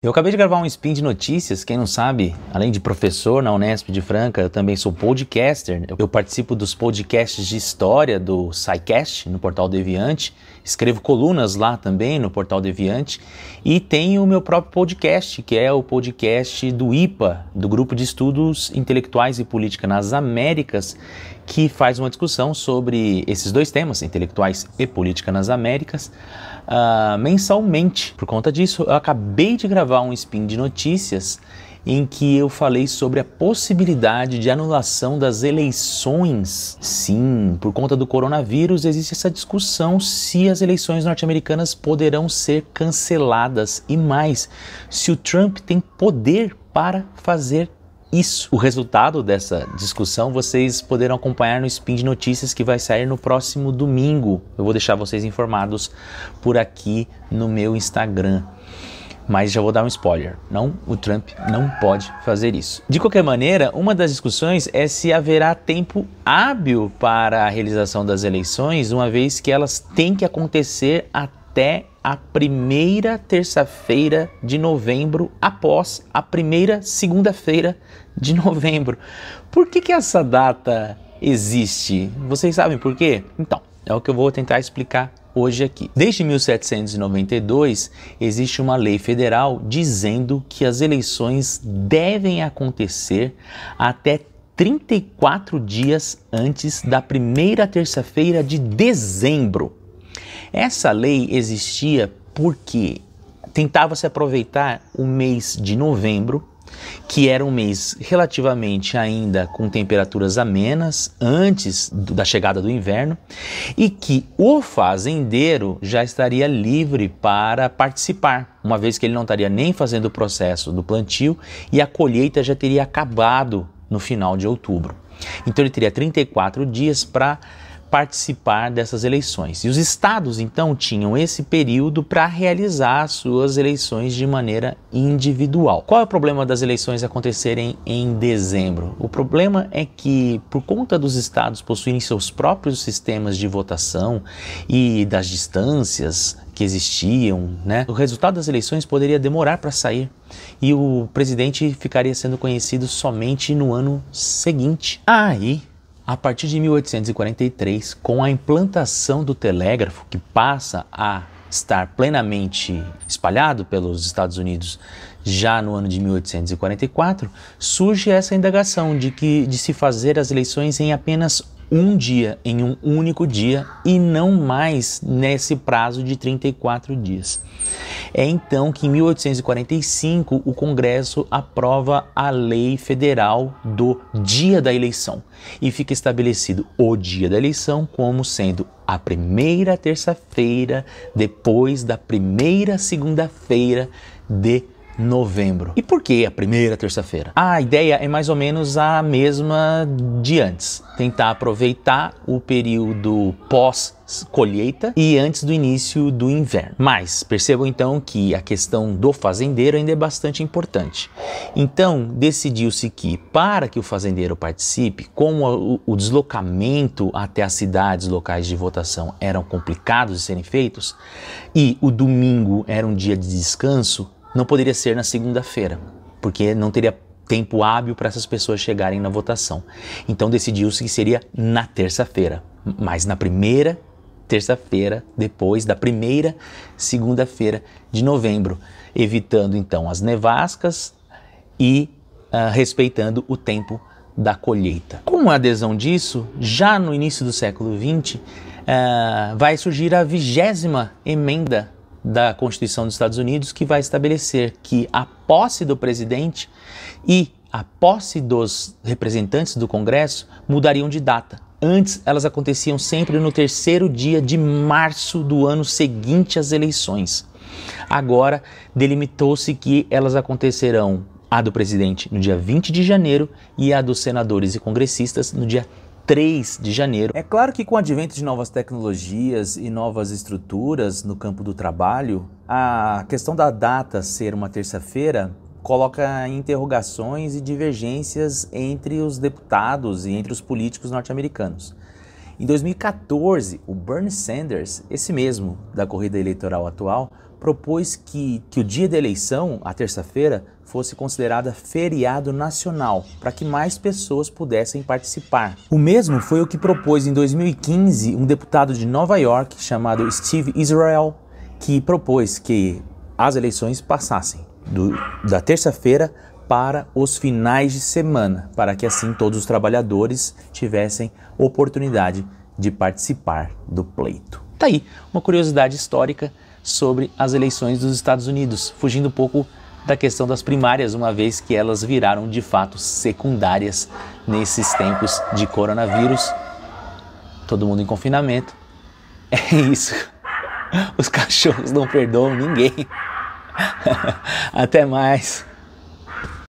Eu acabei de gravar um spin de notícias. Quem não sabe, além de professor na Unesp de Franca, eu também sou podcaster. Eu participo dos podcasts de história do SciCast no Portal Deviante, escrevo colunas lá também no Portal Deviante e tenho o meu próprio podcast, que é o podcast do IPA, do Grupo de Estudos Intelectuais e Política nas Américas, que faz uma discussão sobre esses dois temas, intelectuais e política nas Américas, mensalmente. Por conta disso, eu acabei de gravar um spin de notícias em que eu falei sobre a possibilidade de anulação das eleições. Sim, por conta do coronavírus existe essa discussão se as eleições norte-americanas poderão ser canceladas e mais, se o Trump tem poder para fazer isso. O resultado dessa discussão vocês poderão acompanhar no Spin de Notícias que vai sair no próximo domingo. Eu vou deixar vocês informados por aqui no meu Instagram. Mas já vou dar um spoiler. Não, o Trump não pode fazer isso. De qualquer maneira, uma das discussões é se haverá tempo hábil para a realização das eleições, uma vez que elas têm que acontecer até a primeira terça-feira de novembro, após a primeira segunda-feira de novembro. Por que essa data existe? Vocês sabem por quê? Então, é o que eu vou tentar explicar hoje aqui. Desde 1792, existe uma lei federal dizendo que as eleições devem acontecer até 34 dias antes da primeira terça-feira de dezembro. Essa lei existia porque tentava se aproveitar o mês de novembro, que era um mês relativamente ainda com temperaturas amenas antes da chegada do inverno, e que o fazendeiro já estaria livre para participar, uma vez que ele não estaria nem fazendo o processo do plantio e a colheita já teria acabado no final de outubro. Então ele teria 34 dias para participar dessas eleições. E os estados, então, tinham esse período para realizar as suas eleições de maneira individual. Qual é o problema das eleições acontecerem em dezembro? O problema é que, por conta dos estados possuírem seus próprios sistemas de votação e das distâncias que existiam, o resultado das eleições poderia demorar para sair e o presidente ficaria sendo conhecido somente no ano seguinte. Aí, a partir de 1843, com a implantação do telégrafo, que passa a estar plenamente espalhado pelos Estados Unidos já no ano de 1844, surge essa indagação de se fazer as eleições em apenas um dia, em um único dia, e não mais nesse prazo de 34 dias. É então que em 1845 o Congresso aprova a lei federal do dia da eleição e fica estabelecido o dia da eleição como sendo a primeira terça-feira depois da primeira segunda-feira de novembro. E por que a primeira terça-feira? A ideia é mais ou menos a mesma de antes. Tentar aproveitar o período pós-colheita e antes do início do inverno. Mas percebam então que a questão do fazendeiro ainda é bastante importante. Então decidiu-se que para que o fazendeiro participe, como o deslocamento até as cidades locais de votação eram complicados de serem feitos e o domingo era um dia de descanso, não poderia ser na segunda-feira, porque não teria tempo hábil para essas pessoas chegarem na votação. Então decidiu-se que seria na terça-feira, mas na primeira terça-feira, depois da primeira segunda-feira de novembro, evitando então as nevascas e respeitando o tempo da colheita. Com a adesão disso, já no início do século XX, vai surgir a 20ª emenda da Constituição dos Estados Unidos, que vai estabelecer que a posse do presidente e a posse dos representantes do Congresso mudariam de data. Antes, elas aconteciam sempre no terceiro dia de março do ano seguinte às eleições. Agora, delimitou-se que elas acontecerão, a do presidente no dia 20 de janeiro e a dos senadores e congressistas no dia 3 de janeiro. É claro que com o advento de novas tecnologias e novas estruturas no campo do trabalho, a questão da data ser uma terça-feira coloca interrogações e divergências entre os deputados e entre os políticos norte-americanos. Em 2014, o Bernie Sanders, esse mesmo da corrida eleitoral atual, propôs que o dia da eleição, a terça-feira, fosse considerada feriado nacional, para que mais pessoas pudessem participar. O mesmo foi o que propôs em 2015 um deputado de Nova York chamado Steve Israel, que propôs que as eleições passassem da terça-feira para os finais de semana, para que assim todos os trabalhadores tivessem oportunidade de participar do pleito. Tá aí uma curiosidade histórica sobre as eleições dos Estados Unidos, fugindo um pouco da questão das primárias, uma vez que elas viraram de fato secundárias nesses tempos de coronavírus. Todo mundo em confinamento. É isso. Os cachorros não perdoam ninguém. Até mais.